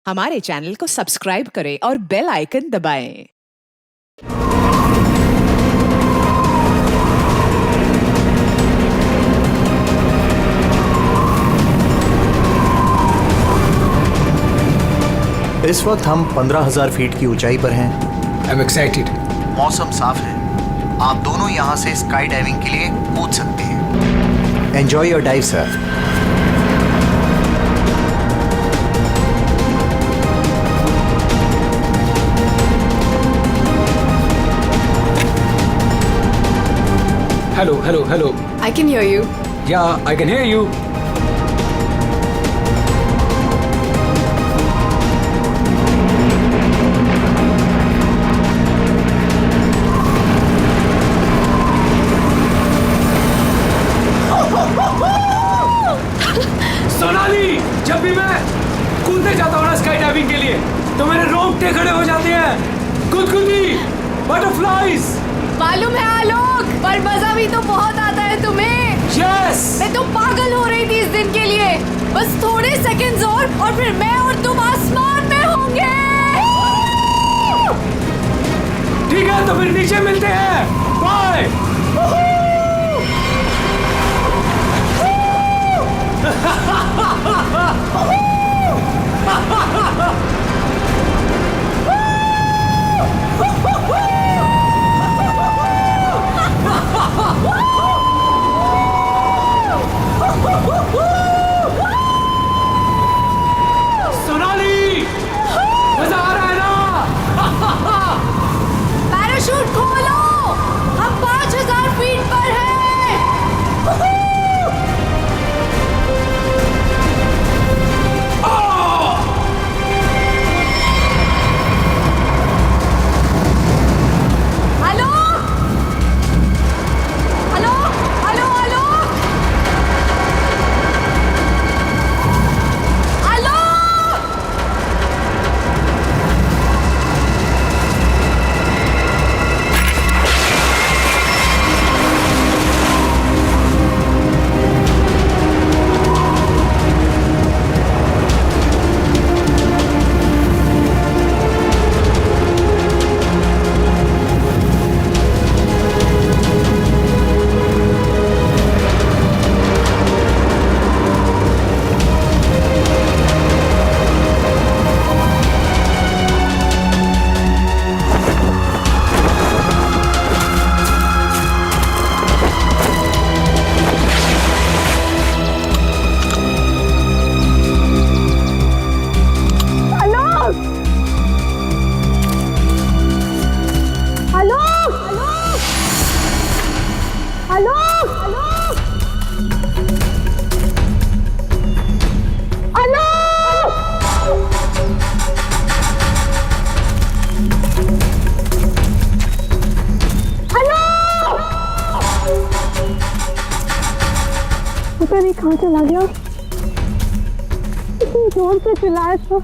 हमारे चैनल को सब्सक्राइब करें और बेल आइकन दबाएं। इस वक्त हम 15,000 फीट की ऊंचाई पर हैं। I'm excited. मौसम साफ है, आप दोनों यहाँ से स्काई डाइविंग के लिए कूद सकते हैं। Enjoy your dive sir. Hello. I can hear you. Yeah, I can hear you. Sonali, जब भी मैं कूदने जाता हूँ ना स्काई डाइविंग के लिए तो मेरे रोंगटे खड़े हो जाते हैं। गुदगुदी, बटरफ्लाइज। मालूम है आलोक, पर मजा भी तो बहुत आता है तुम्हें। Yes. मैं तो पागल हो रही थी इस दिन के लिए। बस थोड़े सेकंड्स और फिर मैं और तुम आसमान में होंगे। ठीक है, तो फिर नीचे मिलते हैं। बाय। सोनाली, मजा आ रहा है ना? पैराशूट खोलो, हम 5,000 फीट पर हैं। Hello hello hello hello hello. पता नहीं कहाँ चला गया। इतनी जोर से चिल्लाया था।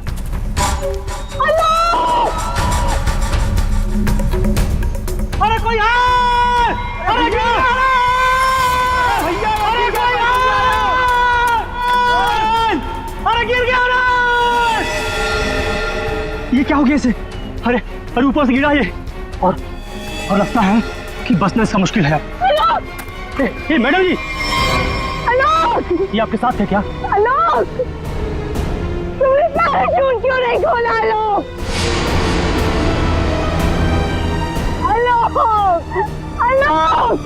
अरे कोई है! अरे क्या भैया! अरे कोई है! अरे गिर गया ना! ये क्या हो गया इसे? अरे ऊपर से गिरा ये और लगता है कि बचना इसका मुश्किल है। ये मैडम जी, ये आपके साथ थे क्या? आलोक, तुमने पैराशूट क्यों नहीं खोला आलोक? आलोक, आलोक।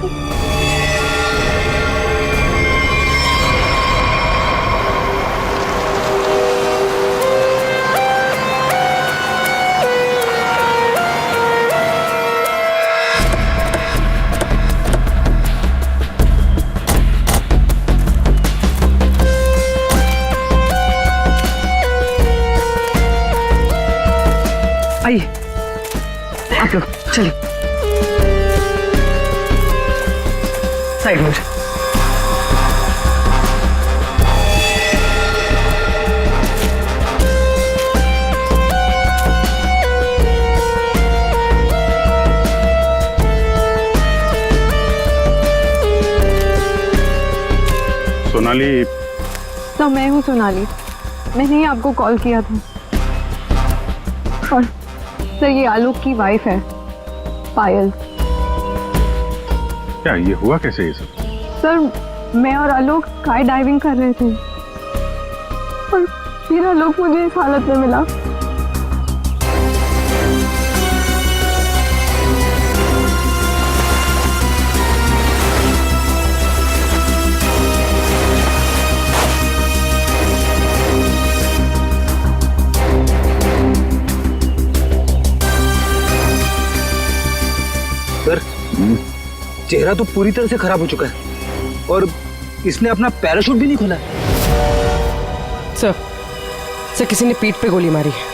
आइए आप लोग चलिए साइड में। सोनाली, तो मैं हूँ सोनाली, मैंने ही आपको कॉल किया था। और सर ये आलोक की वाइफ है पायल। क्या ये हुआ कैसे ये सब? सर मैं और आलोक स्काई डाइविंग कर रहे थे और फिर आलोक मुझे इस हालत में मिला। सर चेहरा तो पूरी तरह से खराब हो चुका है और इसने अपना पैराशूट भी नहीं खोला। सर किसी ने पीठ पे गोली मारी है।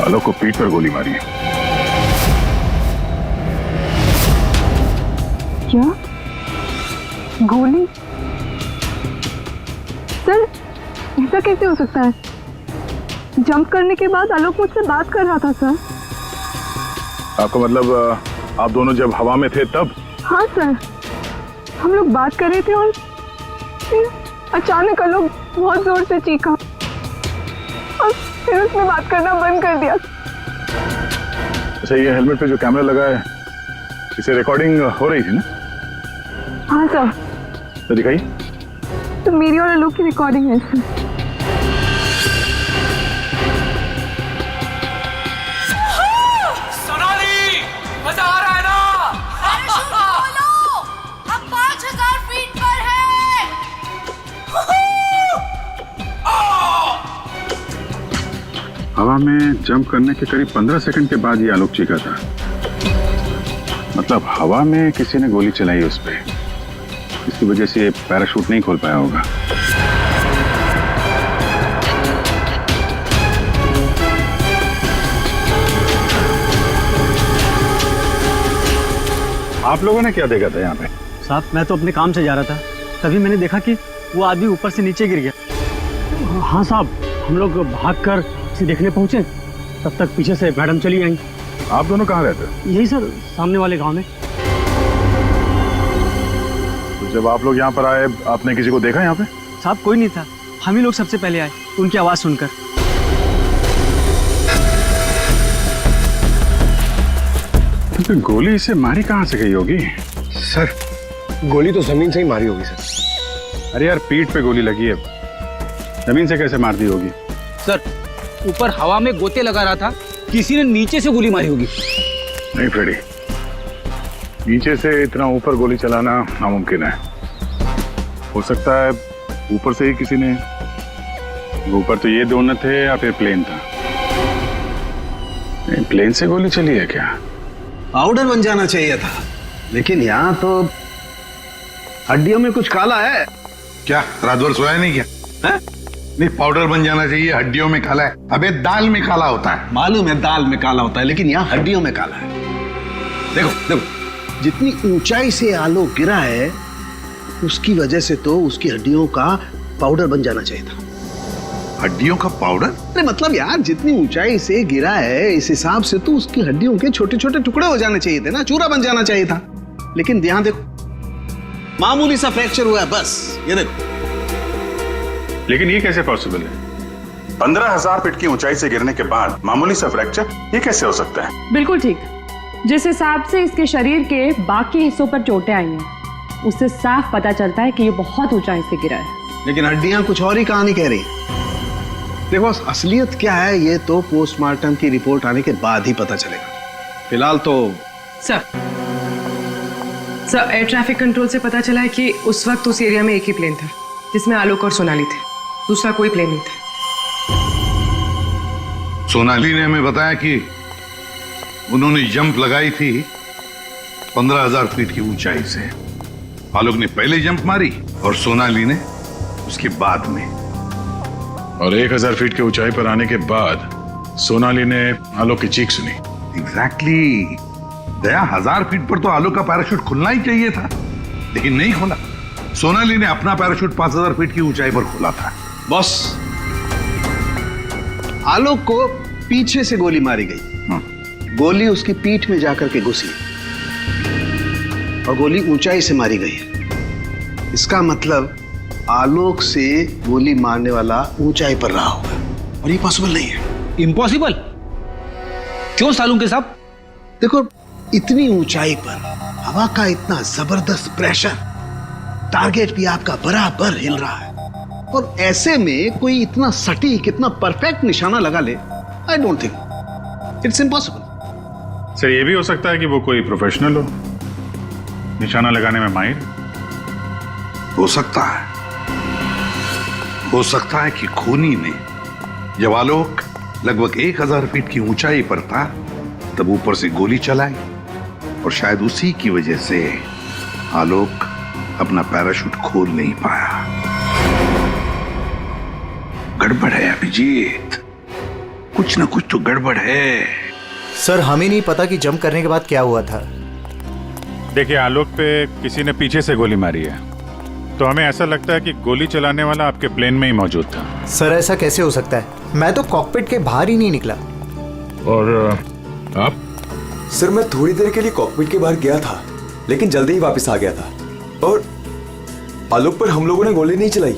आलोक को पीठ पर गोली मारी है। क्या गोली? सर ऐसा कैसे हो सकता है? जंप करने के बाद आलोक मुझसे बात कर रहा था सर। आपका मतलब आप दोनों जब हवा में थे तब? हाँ सर हम लोग बात कर रहे थे और फिर अचानक आलोक बहुत जोर से चीखा और फिर उसने बात करना बंद कर दिया। अच्छा ये हेलमेट पे जो कैमरा लगा है इसे रिकॉर्डिंग हो रही थी ना? हाँ सर। तो दिखाइए। तो मेरी और आलोक की रिकॉर्डिंग है सर। सोनाली मजा आ रहा है ना? पैराशूट खोलो, हम 5000 फीट पर हैं। हवा में जंप करने के करीब 15 सेकंड के बाद ये आलोक चीखा था। मतलब हवा में किसी ने गोली चलाई उस पे, इसकी वजह से ये पैराशूट नहीं खोल पाया होगा। आप लोगों ने क्या देखा था यहाँ पे? साहब मैं तो अपने काम से जा रहा था, तभी मैंने देखा कि वो आदमी ऊपर से नीचे गिर गया। हाँ साहब हम लोग भागकर उसे देखने पहुंचे, तब तक पीछे से मैडम चली आई। आप दोनों कहाँ रहते? यही सर सामने वाले गांव में। तो जब आप लोग यहाँ पर आए आपने किसी को देखा यहाँ पे? साहब कोई नहीं था, हम ही लोग सबसे पहले आए उनकी आवाज सुनकर। तो गोली इसे मारी कहाँ से गई होगी? सर गोली तो जमीन से ही मारी होगी सर। अरे यार पीठ पे गोली लगी है, जमीन से कैसे मार दी होगी? सर ऊपर हवा में गोते लगा रहा था, किसी ने नीचे से गोली मारी होगी। नहीं फ्रेडी, नीचे से इतना ऊपर गोली चलाना नामुमकिन है। हो सकता है ऊपर से ही किसी ने, ऊपर तो ये दोनों थे या फिर प्लेन था। नहीं, प्लेन से गोली चली है क्या? पाउडर बन जाना चाहिए था, लेकिन यहाँ तो हड्डियों में कुछ काला है। क्या रात भर सोया नहीं क्या? है? नहीं पाउडर बन जाना चाहिए, हड्डियों में काला है। अबे दाल में काला होता है। मालूम है दाल में काला होता है, लेकिन यहाँ हड्डियों में काला है। देखो देखो, जितनी ऊंचाई से आलोक गिरा है उसकी वजह से तो उसकी हड्डियों का पाउडर बन जाना चाहिए था। हड्डियों का पाउडर? अरे मतलब यार जितनी ऊंचाई से गिरा है इस हिसाब से तो उसकी हड्डियों के छोटे छोटे टुकड़े हो जाने चाहिए थे ना, चूरा बन जाना चाहिए था। लेकिन ध्यान देखो, मामूली सा फ्रैक्चर हुआ है बस, ये देखो। लेकिन ये कैसे पॉसिबल है? 15,000 फीट की ऊंचाई से गिरने के बाद मामूली सा फ्रैक्चर, ये कैसे हो सकता है? बिल्कुल ठीक। जिस हिसाब से इसके शरीर के बाकी हिस्सों पर चोटें आई हैं, उससे साफ पता चलता है कि ये बहुत ऊंचाई से गिरा है। लेकिन हड्डियां कुछ और ही कहानी कह रही। देखो असलियत क्या है ये तो पोस्टमार्टम की रिपोर्ट आने के बाद ही पता चलेगा। फिलहाल तो सर एयर ट्रैफिक कंट्रोल से पता चला है कि उस वक्त उस एरिया में एक ही प्लेन था जिसमें आलोक और सोनाली थे, दूसरा कोई प्लेन नहीं था। सोनाली ने हमें बताया कि उन्होंने जंप लगाई थी 15,000 फीट की ऊंचाई से। आलोक ने पहले जंप मारी और सोनाली ने उसके बाद में। और 1,000 फीट की ऊंचाई पर आने के बाद सोनाली ने आलोक की चीख सुनी। एग्जैक्टली। दया 1000 फीट पर तो आलोक का पैराशूट खुलना ही चाहिए था, लेकिन नहीं खोला। सोनाली ने अपना पैराशूट 5,000 फीट की ऊंचाई पर खोला था। बॉस, आलोक को पीछे से गोली मारी गई। गोली उसकी पीठ में जाकर के घुसी और गोली ऊंचाई से मारी गई है। इसका मतलब आलोक से गोली मारने वाला ऊंचाई पर रहा होगा और ये पॉसिबल नहीं है। इम्पॉसिबल? क्यों सालू के साहब? देखो, इतनी ऊंचाई पर हवा का इतना जबरदस्त प्रेशर, टारगेट भी आपका बराबर हिल रहा है और ऐसे में कोई इतना सटीक, इतना परफेक्ट निशाना लगा ले, I don't think, it's impossible. Sir, ये भी हो सकता है कि वो कोई प्रोफेशनल हो, निशाना लगाने में माहिर। हो सकता है, हो सकता है कि खूनी ने जब आलोक लगभग 1000 फीट की ऊंचाई पर था तब ऊपर से गोली चलाई और शायद उसी की वजह से आलोक अपना पैराशूट खोल नहीं पाया। गड़बड़ है अभिजीत, कुछ ना कुछ तो गड़बड़ है। सर, हमें नहीं पता कि जंप करने के बाद क्या हुआ था। देखिए, आलोक पे किसी ने पीछे से गोली मारी है, तो हमें ऐसा लगता है कि गोली चलाने वाला आपके प्लेन में ही मौजूद था। सर, ऐसा कैसे हो सकता है? मैं तो कॉकपिट के बाहर ही नहीं निकला। और आप? सर, मैं थोड़ी देर के लिए कॉकपिट के बाहर गया था, लेकिन जल्दी ही वापस आ गया था और आलोक पर हम लोगों ने गोली नहीं चलाई।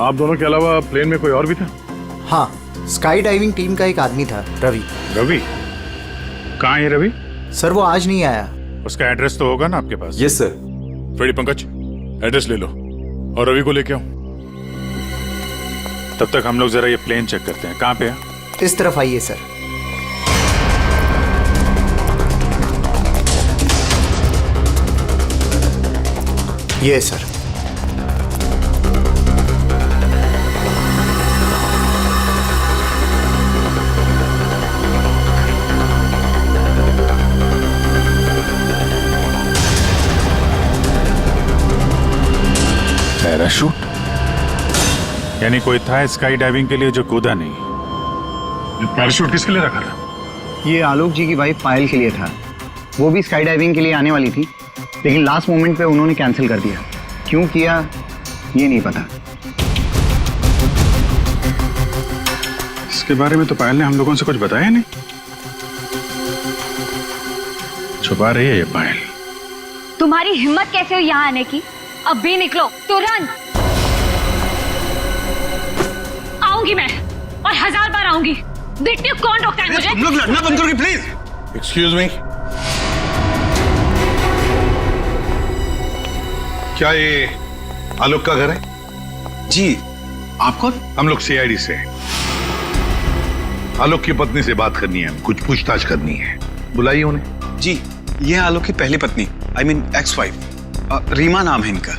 आप दोनों के अलावा प्लेन में कोई और भी था? हाँ, स्काई डाइविंग टीम का एक आदमी था, रवि। रवि? कहाँ है रवि? सर, वो आज नहीं आया। उसका एड्रेस तो होगा ना आपके पास? Yes sir. Freddy, Pankaj, address ले लो और रवि को लेके आओ। तब तक हम लोग जरा ये प्लेन चेक करते हैं। कहाँ पे है? इस तरफ आइए सर। ये सर। पैराशूट? यानी कोई था स्काई डाइविंग के लिए जो कूदा नहीं। ये पैराशूट किसके लिए रखा था? ये आलोक जी की वाइफ पायल के लिए था। वो भी स्काई डाइविंग के लिए आने वाली थी, लेकिन लास्ट मोमेंट पे उन्होंने कैंसिल कर दिया। क्यों किया ये नहीं पता। इसके बारे में तो पायल ने हम लोगों से कुछ बताया नहीं। छुपा रही है ये पायल। तुम्हारी हिम्मत कैसे हुई यहाँ आने की? अब भी निकलो तुरंत। आऊंगी मैं और 1000 बार आऊंगी। देखती हूँ कौन रोकता है मुझे। तुम लोग लड़ना बंद करोगे प्लीज? एक्सक्यूज मी, क्या ये आलोक का घर है? जी। आप कौन? हम लोग सीआईडी से। आलोक की पत्नी से बात करनी है, कुछ पूछताछ करनी है। बुलाइए उन्हें। जी, ये आलोक की पहली पत्नी, I mean ex wife, Reema नाम है इनका।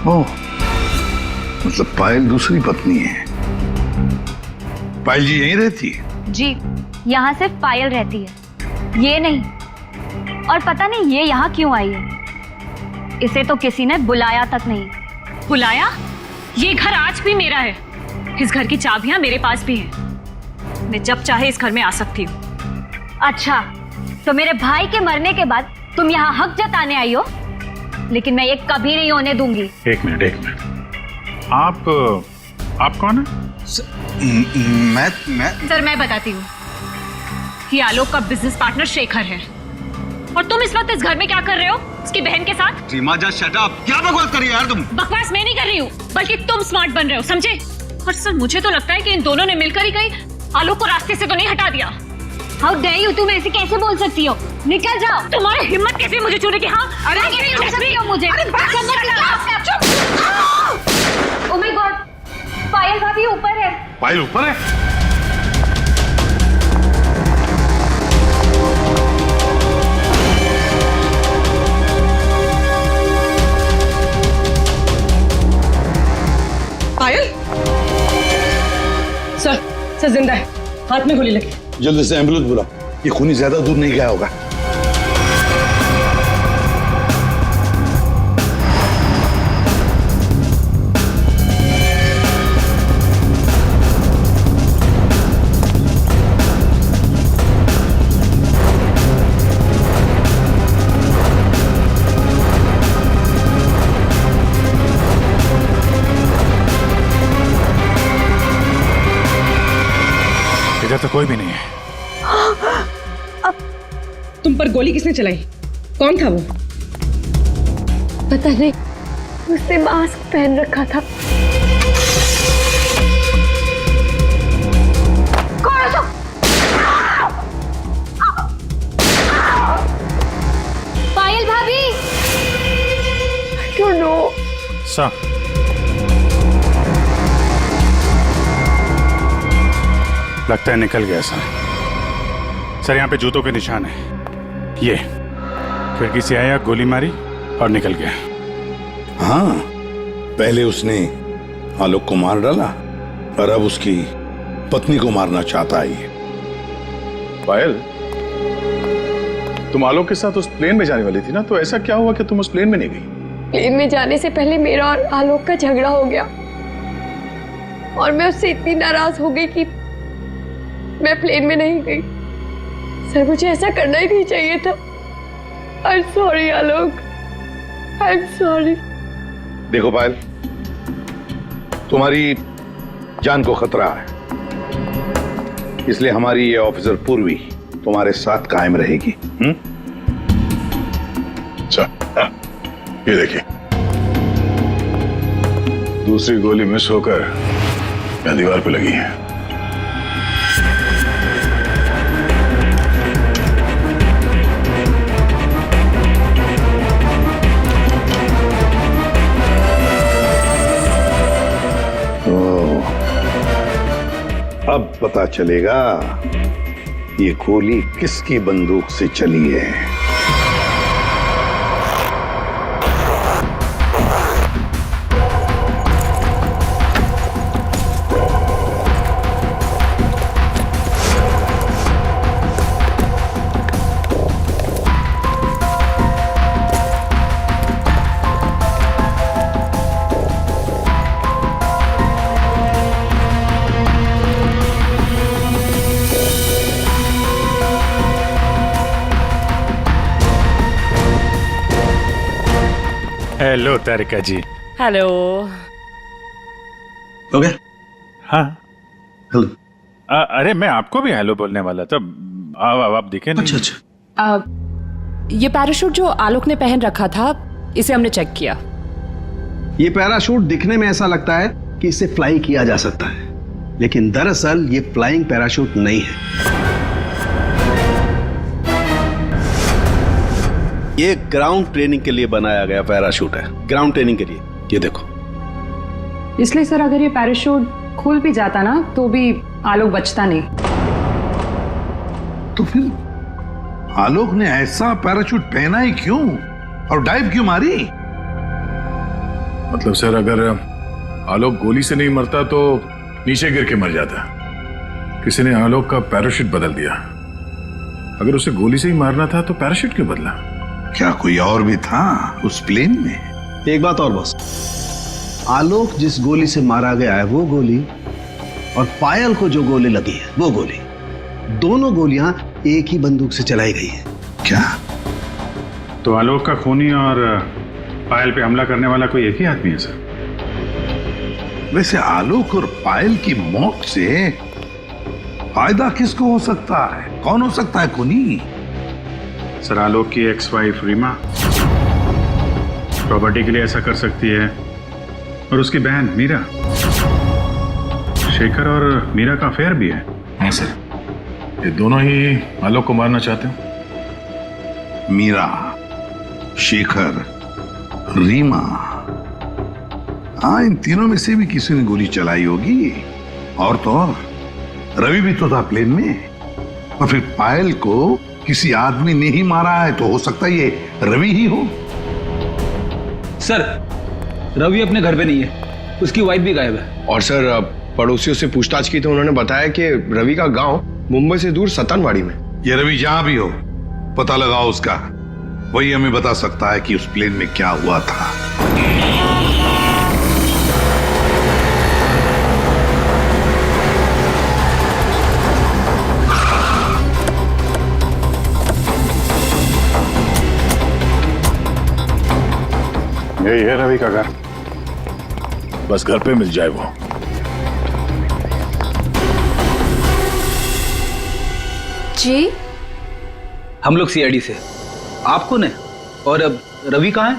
ओह, मतलब पायल दूसरी पत्नी है। पायल जी यहीं रहती है? जी, यहाँ सिर्फ पायल रहती है, ये नहीं। और पता नहीं ये यहाँ क्यों आई है। इसे तो किसी ने बुलाया तक नहीं। बुलाया? ये घर आज भी मेरा है। इस घर की चाबियां मेरे पास भी हैं। मैं जब चाहे इस घर में आ सकती हूँ। अच्छा, तो मेरे भाई के मरने के बाद तुम यहाँ हक जताने आई हो, लेकिन मैं ये कभी नहीं होने दूंगी। एक मिनट। आप कौन है? मैं सर, मैं बताती हूँ। ये आलोक का बिजनेस पार्टनर शेखर है। और तुम इस वक्त इस घर में क्या कर रहे हो उसकी बहन के साथ? Reema, just shut up. क्या बकवास कर रही है यार तुम? बकवास मैं नहीं कर रही हूँ, बल्कि तुम स्मार्ट बन रहे हो, समझे? और सर, मुझे तो लगता है कि इन दोनों ने मिलकर ही कहीं आलोक को रास्ते से तो नहीं हटा दिया। हाउ डेयर यू, तुम ऐसे कैसे बोल सकती हो? निकल जाओ। तुम्हारी हिम्मत कैसे मुझे छूने की? हाँ, अरे कैसे बोल सकती हो मुझे? ओह माय गॉड, पायल भाभी ऊपर है। पायल ऊपर है? पायल? सर जिंदा है, हाथ में गोली लगी। जल्दी से एम्बुलेंस बुलाओ, ये खूनी ज्यादा दूर नहीं गया होगा। इधर तो कोई भी नहीं है। तुम पर गोली किसने चलाई? कौन था वो? पता नहीं, उसने मास्क पहन रखा था। पायल भाभी। क्यों नो? सा लगता है निकल गया सर। यहाँ पे जूतों के निशान है। ये खिड़की से आया, गोली मारी और निकल गया। हाँ, पहले उसने आलोक को मार डाला और अब उसकी पत्नी को मारना चाहता है ये। पायल, तुम आलोक के साथ उस प्लेन में जाने वाली थी ना, तो ऐसा क्या हुआ कि तुम उस प्लेन में नहीं गई? प्लेन में जाने से पहले मेरा और आलोक का झगड़ा हो गया और मैं उससे इतनी नाराज हो गई कि मैं प्लेन में नहीं गई। सर, मुझे ऐसा करना ही नहीं चाहिए था। I am sorry Alok, I am sorry. देखो पायल, तुम्हारी जान को खतरा है, इसलिए हमारी ये ऑफिसर पूर्वी तुम्हारे साथ कायम रहेगी। अच्छा, ये देखिए, दूसरी गोली मिस होकर यहाँ दीवार पे लगी है। अब पता चलेगा ये गोली किसकी बंदूक से चली है। हेलो तारिका जी। हेलो। हो गया? हाँ। हेलो। अरे मैं आपको भी हेलो बोलने वाला था। आप दिखे नहीं। अच्छा अच्छा। ये पैराशूट जो आलोक ने पहन रखा था, इसे हमने चेक किया। ये पैराशूट दिखने में ऐसा लगता है कि इसे फ्लाई किया जा सकता है, लेकिन दरअसल ये फ्लाइंग पैराशूट नहीं है। ये ग्राउंड ट्रेनिंग के लिए बनाया गया पैराशूट है, ग्राउंड ट्रेनिंग के लिए। ये देखो। इसलिए सर, अगर ये पैराशूट खुल भी जाता ना तो भी आलोक बचता नहीं। तो फिर आलोक ने ऐसा पैराशूट पहना ही क्यों और डाइव क्यों मारी? मतलब सर, अगर आलोक गोली से नहीं मरता तो नीचे गिर के मर जाता। किसी ने आलोक का पैराशूट बदल दिया। अगर उसे गोली से ही मारना था तो पैराशूट क्यों बदला? क्या कोई और भी था उस प्लेन में? एक बात और बस, आलोक जिस गोली से मारा गया है वो गोली और पायल को जो गोली लगी है वो गोली, दोनों गोलियां एक ही बंदूक से चलाई गई हैं। क्या? तो आलोक का खूनी और पायल पे हमला करने वाला कोई एक ही आदमी है सर? वैसे आलोक और पायल की मौत से फायदा किसको हो सकता है? कौन हो सकता है खूनी? सर, आलोक की एक्स वाइफ रीमा प्रॉपर्टी के लिए ऐसा कर सकती है, और उसकी बहन मीरा। शेखर और मीरा का अफेयर भी है। हाँ सर, ये दोनों ही आलोक को मारना चाहते हैं। मीरा, शेखर, रीमा, हाँ, इन तीनों में से भी किसी ने गोली चलाई होगी। और तो और रवि भी तो था प्लेन में, और फिर पायल को किसी आदमी ने ही मारा है, तो हो सकता है ये रवि ही हो। सर, रवि अपने घर पे नहीं है, उसकी वाइफ भी गायब है। और सर, पड़ोसियों से पूछताछ की तो उन्होंने बताया कि रवि का गांव मुंबई से दूर सतनवाड़ी में। ये रवि जहां भी हो, पता लगाओ उसका, वही हमें बता सकता है कि उस प्लेन में क्या हुआ था। यही है रवि का घर, बस घर पे मिल जाए वो। जी हम लोग सीआईडी से। आप कौन है और अब रवि कहाँ है?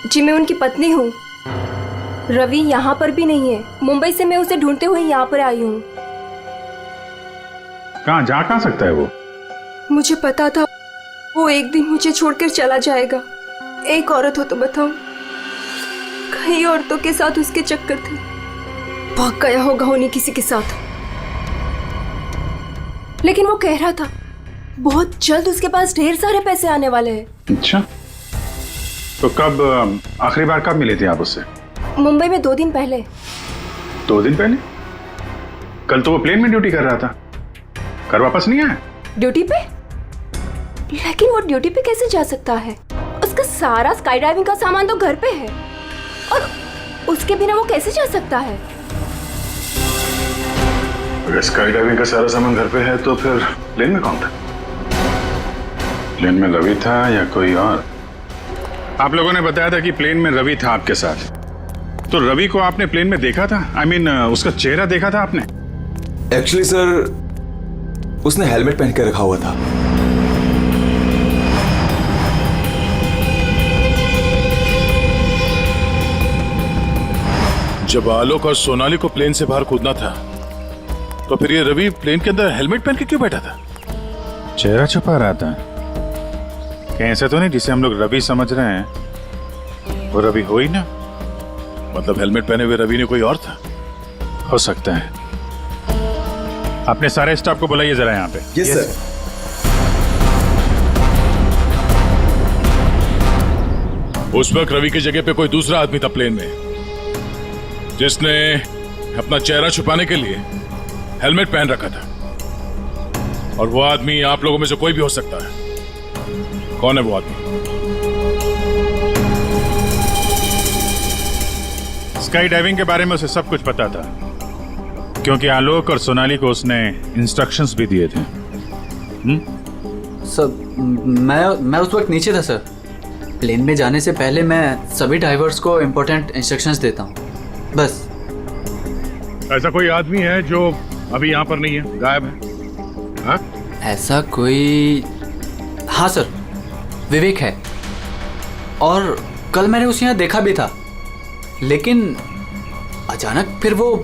जी मैं उनकी पत्नी हूँ। रवि यहाँ पर भी नहीं है। मुंबई से मैं उसे ढूंढते हुए यहाँ पर आई हूँ। कहाँ जा कहाँ सकता है वो? मुझे पता था वो एक दिन मुझे छोड़कर चला जाएगा। एक औरत हो तो बताओ, कई औरतों के साथ उसके चक्कर थे। भाग गया होगा उन्हीं किसी के साथ। लेकिन वो कह रहा था बहुत जल्द उसके पास ढेर सारे पैसे आने वाले हैं। अच्छा, तो कब आखिरी बार कब मिले थे आप उससे? मुंबई में 2 दिन पहले। 2 दिन पहले? कल तो वो प्लेन में ड्यूटी कर रहा था, घर वापस नहीं आया? ड्यूटी पे? लेकिन वो ड्यूटी पे कैसे जा सकता है? उसका सारा स्काई डाइविंग का सामान तो घर पे है और उसके बिना वो कैसे जा सकता है? अगर स्काई डाइविंग का सारा सामान घर पे है तो फिर प्लेन में कौन था? प्लेन में रवि था या कोई और? आप लोगों ने बताया था कि प्लेन में रवि था आपके साथ, तो रवि को आपने प्लेन में देखा था? I mean, उसका चेहरा देखा था आपने? एक्चुअली सर, उसने हेलमेट पहन के रखा हुआ था। जब आलोक और सोनाली को प्लेन से बाहर कूदना था तो फिर ये रवि प्लेन के अंदर हेलमेट पहन के क्यों बैठा था? चेहरा छुपा रहा था कहीं? ऐसा तो नहीं जिसे हम लोग रवि समझ रहे हैं वो रवि हो ही ना? मतलब हेलमेट पहने हुए रवि ने कोई और था? हो सकता है। अपने सारे स्टाफ को बुलाइए जरा यहाँ पे। Yes sir. उस वक्त रवि की जगह पे कोई दूसरा आदमी था प्लेन में जिसने अपना चेहरा छुपाने के लिए हेलमेट पहन रखा था, और वो आदमी आप लोगों में से कोई भी हो सकता है। कौन है वो आदमी? स्काई डाइविंग के बारे में उसे सब कुछ पता था क्योंकि आलोक और सोनाली को उसने इंस्ट्रक्शंस भी दिए थे। सर मैं उस वक्त नीचे था सर। प्लेन में जाने से पहले मैं सभी ड्राइवर्स को इम्पोर्टेंट इंस्ट्रक्शंस देता हूँ, बस। ऐसा कोई आदमी है जो अभी यहाँ पर नहीं है, गायब है? हाँ? ऐसा कोई? हाँ सर, विवेक है, और कल मैंने उसे यहाँ देखा भी था, लेकिन अचानक फिर वो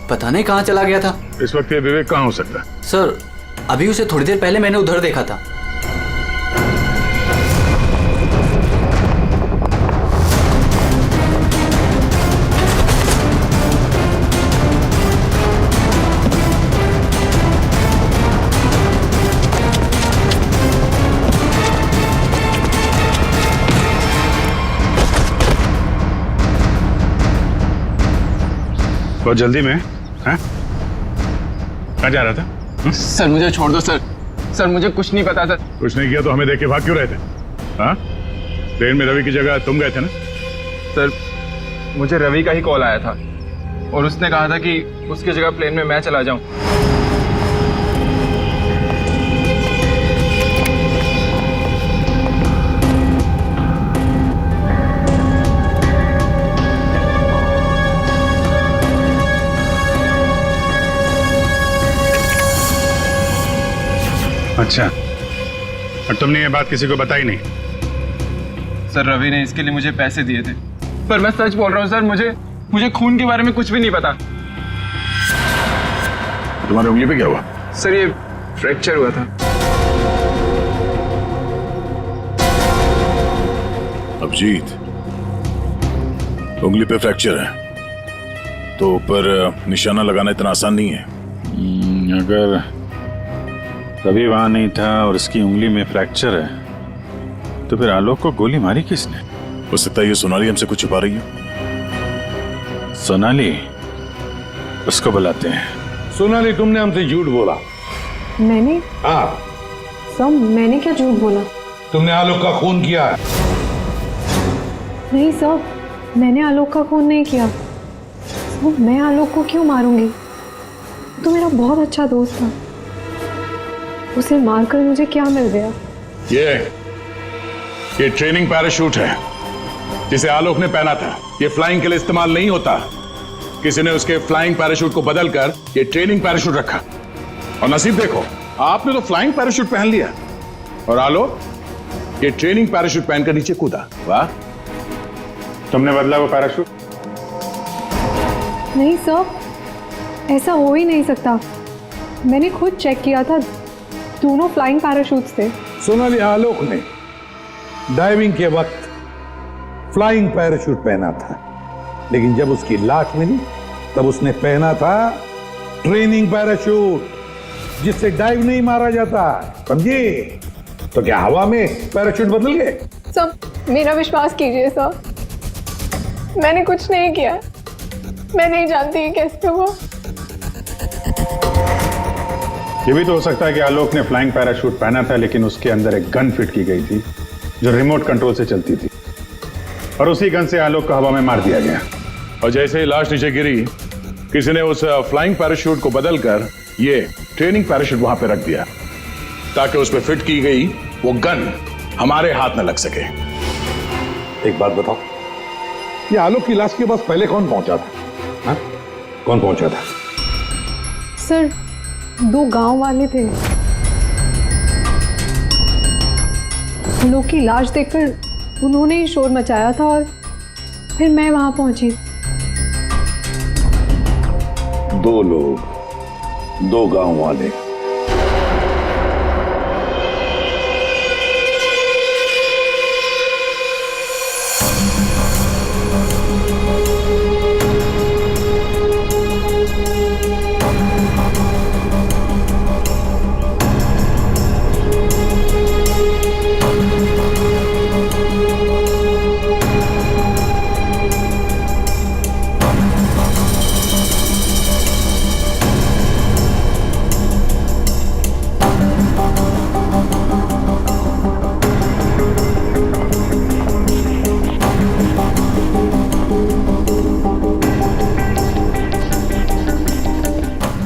पता नहीं कहाँ चला गया था। इस वक्त ये विवेक कहाँ हो सकता है? सर अभी उसे थोड़ी देर पहले मैंने उधर देखा था। बहुत जल्दी में? हाँ? कहाँ जा रहा था? सर मुझे छोड़ दो सर। सर मुझे कुछ नहीं पता सर। कुछ नहीं किया तो हमें देख के भाग क्यों रहे थे? हाँ? ट्रेन में रवि की जगह तुम गए थे ना? सर मुझे रवि का ही कॉल आया था और उसने कहा था कि उसकी जगह प्लेन में मैं चला जाऊं। अच्छा, और तुमने ये बात किसी को बताई नहीं? सर रवि ने इसके लिए मुझे पैसे दिए थे, पर मैं सच बोल रहा हूँ सर, मुझे खून के बारे में कुछ भी नहीं पता। तुम्हारी उंगली पे क्या हुआ? सर ये फ्रैक्चर हुआ था। अभिजीत, उंगली पे फ्रैक्चर है तो ऊपर निशाना लगाना इतना आसान नहीं है। अगर रवि वहां नहीं था और उसकी उंगली में फ्रैक्चर है तो फिर आलोक को गोली मारी किसने? हो सकता है ये सोनाली हमसे कुछ छुपा रही है। सोनाली, उसको बुलाते हैं। सोनाली, तुमने हमसे झूठ बोला। मैंने? हाँ। सर मैंने क्या झूठ बोला? तुमने आलोक का खून किया है। नहीं सर, मैंने आलोक का खून नहीं किया। सर मैं आलोक को क्यों मारूंगी? तो मेरा बहुत अच्छा दोस्त था, उसे मारकर मुझे क्या मिल गया? ये ट्रेनिंग पैराशूट है जिसे आलोक ने पहना था। ये फ्लाइंग के लिए इस्तेमाल नहीं होता। किसी ने उसके फ्लाइंग पैराशूट को बदलकर ये ट्रेनिंग पैराशूट रखा। और नसीब देखो, आपने तो फ्लाइंग पैराशूट पहन लिया और आलोक ये ट्रेनिंग पैराशूट पहनकर नीचे कूदा। वाह, तुमने बदला वो पैराशूट? नहीं सर, ऐसा हो ही नहीं सकता। मैंने खुद चेक किया था, दोनों फ्लाइंग पैराशूट्स थे। सोनाली, आलोक ने डाइविंग के वक्त फ्लाइंग पैराशूट पहना था, लेकिन जब उसकी लाश मिली तब उसने पहना था ट्रेनिंग पैराशूट, जिससे डाइव नहीं मारा जाता। समझे? तो क्या हवा में पैराशूट बदल गए? सर मेरा विश्वास कीजिए सर, मैंने कुछ नहीं किया। मैं नहीं जानती ये कैसे हुआ। ये भी तो हो सकता है कि आलोक ने फ्लाइंग पैराशूट पहना था, लेकिन उसके अंदर एक गन फिट की गई थी जो रिमोट कंट्रोल से चलती थी, और उसी गन से आलोक को हवा में मार दिया गया। और जैसे ही लाश नीचे गिरी, किसी ने उस फ्लाइंग पैराशूट को बदलकर ये ट्रेनिंग पैराशूट वहां पे रख दिया, ताकि उस पर फिट की गई वो गन हमारे हाथ न लग सके। एक बात बताओ, ये आलोक की लाश के पास पहले कौन पहुंचा था? हा? कौन पहुंचा था? सर 2 गांव वाले थे। आलोक की लाश देखकर उन्होंने ही शोर मचाया था और फिर मैं वहां पहुंची। 2 लोग, 2 गांव वाले।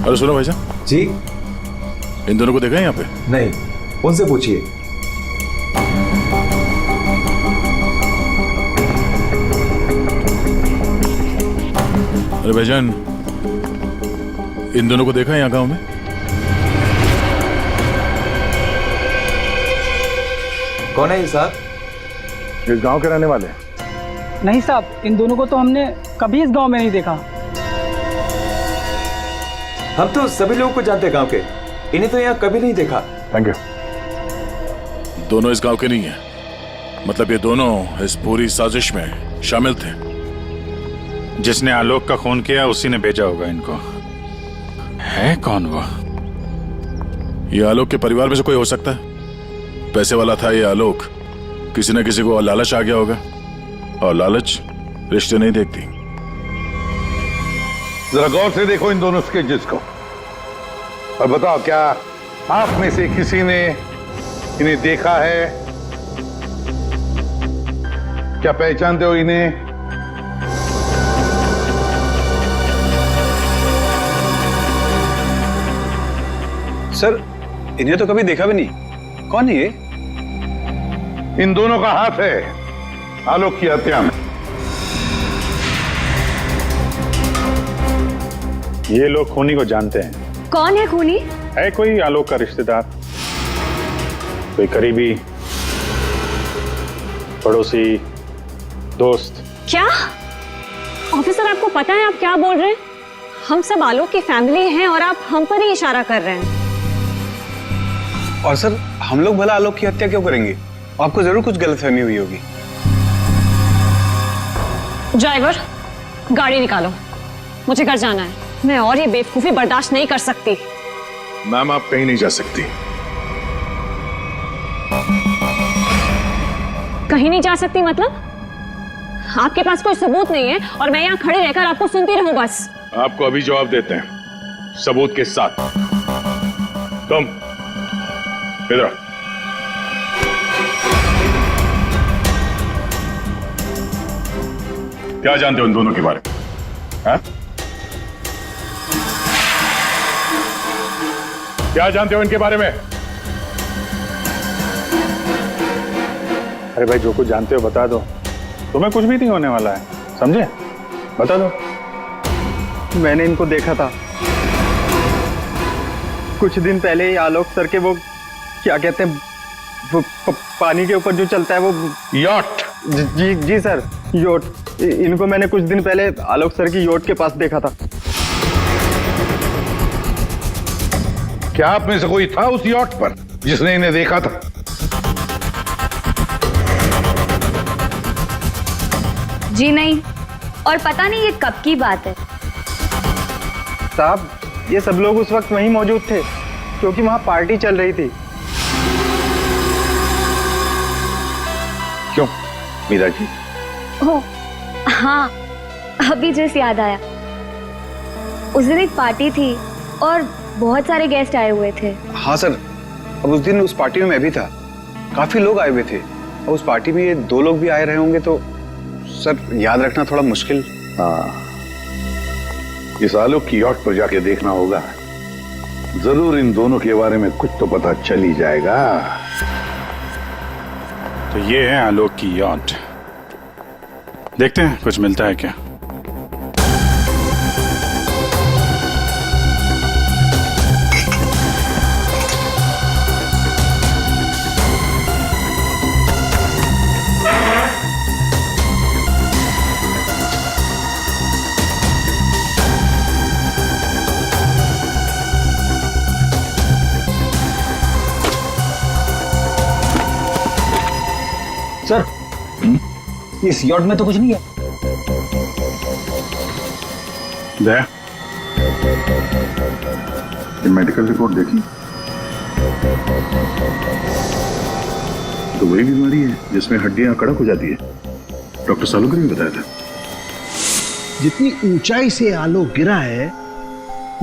अरे सुनो भाई साहब जी, इन दोनों को देखा है यहाँ पे? नहीं, उनसे पूछिए। अरे भाईजान, इन दोनों को देखा है यहाँ गांव में? कौन है ये साहब? इस गांव के रहने वाले? नहीं साहब, इन दोनों को तो हमने कभी इस गांव में नहीं देखा। हम तो सभी लोगों को जानते हैं गांव के, इन्हें तो यहाँ कभी नहीं देखा। Thank you. दोनों इस गांव के नहीं है, मतलब ये दोनों इस पूरी साजिश में शामिल थे। जिसने आलोक का खून किया उसी ने भेजा होगा इनको। है कौन वो? ये आलोक के परिवार में से कोई हो सकता है। पैसे वाला था ये आलोक, किसी न किसी को लालच आ गया होगा, और लालच रिश्ते नहीं देखती। जरा गौर से देखो इन दोनों स्केचेस को और बताओ, क्या आप में से किसी ने इन्हें देखा है? क्या पहचानते हो इन्हें? सर, इन्हें तो कभी देखा भी नहीं। कौन है ये? इन दोनों का हाथ है आलोक की हत्या में। ये लोग खूनी को जानते हैं। कौन है खूनी? है कोई आलोक का रिश्तेदार, कोई करीबी, पड़ोसी, दोस्त। क्या ऑफिसर, आपको पता है आप क्या बोल रहे हैं? हम सब आलोक की फैमिली हैं और आप हम पर ही इशारा कर रहे हैं। और सर, हम लोग भला आलोक की हत्या क्यों करेंगे? आपको जरूर कुछ गलतफहमी हुई होगी। ड्राइवर, गाड़ी निकालो, मुझे घर जाना है। मैं और ये बेवकूफी बर्दाश्त नहीं कर सकती। मैम, आप कहीं नहीं जा सकती। कहीं नहीं जा सकती मतलब? आपके पास कोई सबूत नहीं है और मैं यहाँ खड़े रहकर आपको सुनती रहूं बस? आपको अभी जवाब देते हैं, सबूत के साथ। तुम इधर आओ। क्या जानते हो इन दोनों के बारे में? हाँ? क्या जानते हो इनके बारे में? अरे भाई, जो कुछ जानते हो बता दो, तुम्हें कुछ भी नहीं होने वाला है, समझे? बता दो। मैंने इनको देखा था, कुछ दिन पहले ही आलोक सर के वो क्या कहते हैं वो पानी के ऊपर जो चलता है वो यॉट। जी जी सर, योट। इनको मैंने कुछ दिन पहले आलोक सर की योट के पास देखा था। क्या आप में से कोई था उस यॉट पर जिसने इन्हें देखा था? जी नहीं, और पता नहीं ये कब की बात है। साहब, ये सब लोग उस वक्त वहीं मौजूद थे क्योंकि वहां पार्टी चल रही थी। क्यों मीरा जी? ओह हाँ, अभी जस्ट याद आया। उस दिन एक पार्टी थी और बहुत सारे गेस्ट आए हुए थे। हाँ सर, अब उस दिन उस पार्टी में मैं भी था, काफी लोग आए हुए थे। अब उस पार्टी में ये 2 लोग भी आए रहे होंगे तो सर याद रखना थोड़ा मुश्किल। हाँ, इस आलोक की यॉट पर जाके देखना होगा, जरूर इन दोनों के बारे में कुछ तो पता चल ही जाएगा। तो ये है आलोक की यॉट, देखते हैं कुछ मिलता है क्या। सर, इस यॉट में तो कुछ नहीं है। दया, ये मेडिकल रिपोर्ट देखी तो वही बीमारी है जिसमें हड्डियां कड़क हो जाती है, डॉक्टर सालुकर ने बताया था। जितनी ऊंचाई से आलोक गिरा है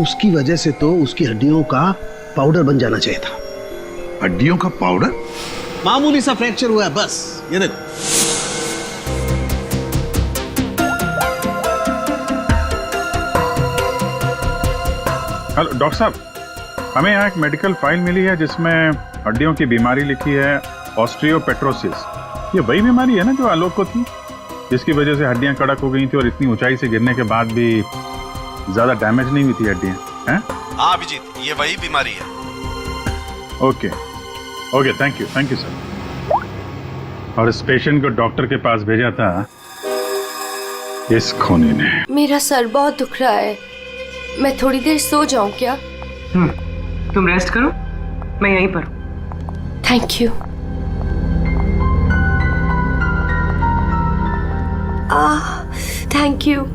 उसकी वजह से तो उसकी हड्डियों का पाउडर बन जाना चाहिए था। हड्डियों का पाउडर? मामूली सा फ्रैक्चर हुआ है बस, ये देखो। हेलो डॉक्टर साहब, हमें यहाँ एक मेडिकल फाइल मिली है जिसमें हड्डियों की बीमारी लिखी है, ऑस्टियोपेट्रोसिस। ये वही बीमारी है ना जो आलोक को थी, जिसकी वजह से हड्डियां कड़क हो गई थी और इतनी ऊंचाई से गिरने के बाद भी ज्यादा डैमेज नहीं हुई थी हड्डियां, हैं? हाँ अभिजीत, ये वही बीमारी है। Okay okay, thank you sir. और इस पेशेंट को डॉक्टर के पास भेजा था इस खूनी ने। मेरा सर बहुत दुख रहा है, मैं थोड़ी देर सो जाऊं क्या? तुम रेस्ट करो, मैं यहीं पर। Thank you. Thank you.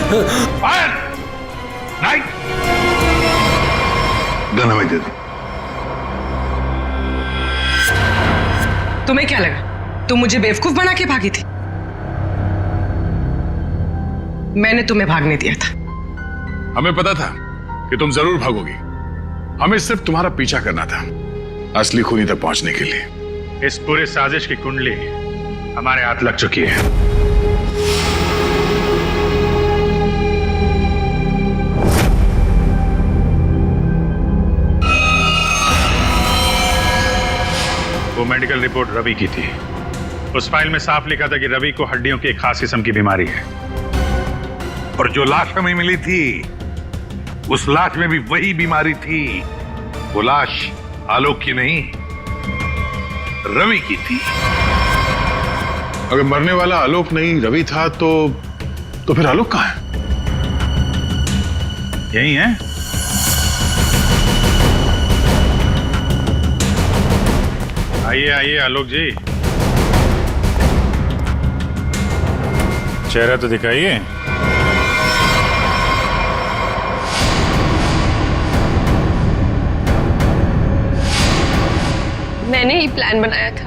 Fire! Night! Gun हमें दे दो। तुम्हें क्या लगा तुम मुझे बेवकूफ बना के भागी थी? मैंने तुम्हें भागने दिया था। हमें पता था कि तुम जरूर भागोगी। हमें सिर्फ तुम्हारा पीछा करना था असली खूनी तक पहुंचने के लिए। इस पूरे साजिश की कुंडली हमारे हाथ लग चुकी है। वो मेडिकल रिपोर्ट रवि की थी। उस फाइल में साफ लिखा था कि रवि को हड्डियों की एक खास किस्म की बीमारी है। और जो लाश हमें मिली थी उस लाश में भी वही बीमारी थी। वो लाश आलोक की नहीं, रवि की थी। अगर मरने वाला आलोक नहीं रवि था तो फिर आलोक कहां है? यही है। आइए आइए आलोक जी, चेहरा तो दिखाइए। मैंने ही प्लान बनाया था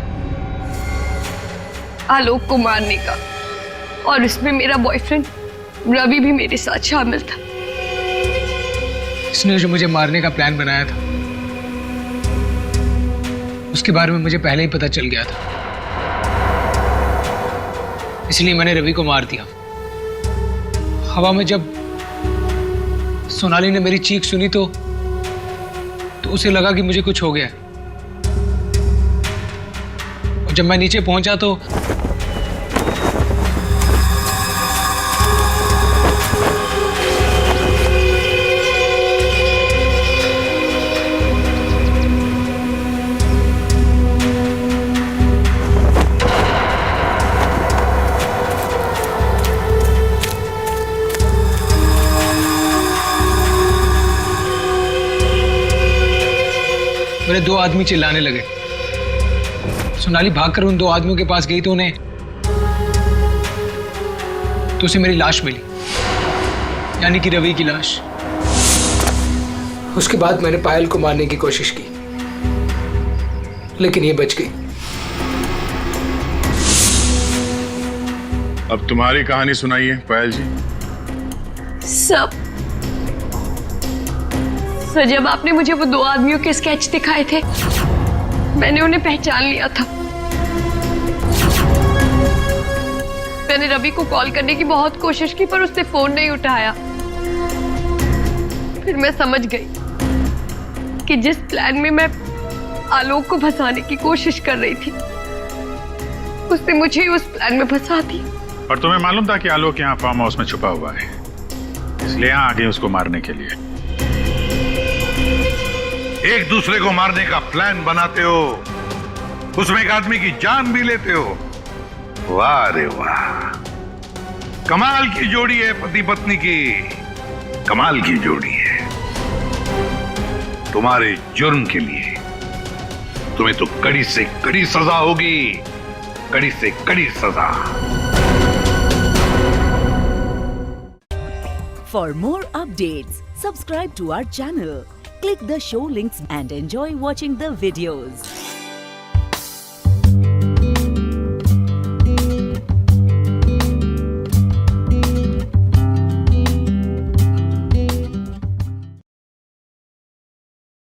आलोक को मारने का, और इसमें मेरा बॉयफ्रेंड रवि भी मेरे साथ शामिल था। इसने जो मुझे मारने का प्लान बनाया था उसके बारे में मुझे पहले ही पता चल गया था, इसलिए मैंने रवि को मार दिया। हवा में जब सोनाली ने मेरी चीख सुनी तो उसे लगा कि मुझे कुछ हो गया। और जब मैं नीचे पहुंचा तो मेरे दो आदमी चिल्लाने लगे। सोनाली भागकर उन दो आदमियों के पास गई तो उसे मेरी लाश मिली, यानी कि रवि की लाश। उसके बाद मैंने पायल को मारने की कोशिश की, लेकिन ये बच गई। अब तुम्हारी कहानी सुनाइए पायल जी। सर, जब आपने मुझे वो दो आदमियों के स्केच दिखाए थे मैंने उन्हें पहचान लिया था। मैंने रवि को कॉल करने की बहुत कोशिश की पर उसने फोन नहीं उठाया। फिर मैं समझ गई कि जिस प्लान में मैं आलोक को फंसाने की कोशिश कर रही थी उसने मुझे उस प्लान में फंसा दिया। और तुम्हें मालूम था कि आलोक यहाँ फार्म हाउस में छुपा हुआ है, इसलिए यहाँ आ गए उसको मारने के लिए। एक दूसरे को मारने का प्लान बनाते हो, उसमें एक आदमी की जान भी लेते हो। वाह रे वाह, कमाल की जोड़ी है पति पत्नी की, कमाल की जोड़ी है। तुम्हारे जुर्म के लिए तुम्हें तो कड़ी से कड़ी सजा होगी, कड़ी से कड़ी सजा। For more updates, subscribe to our channel, click the show links and enjoy watching the videos.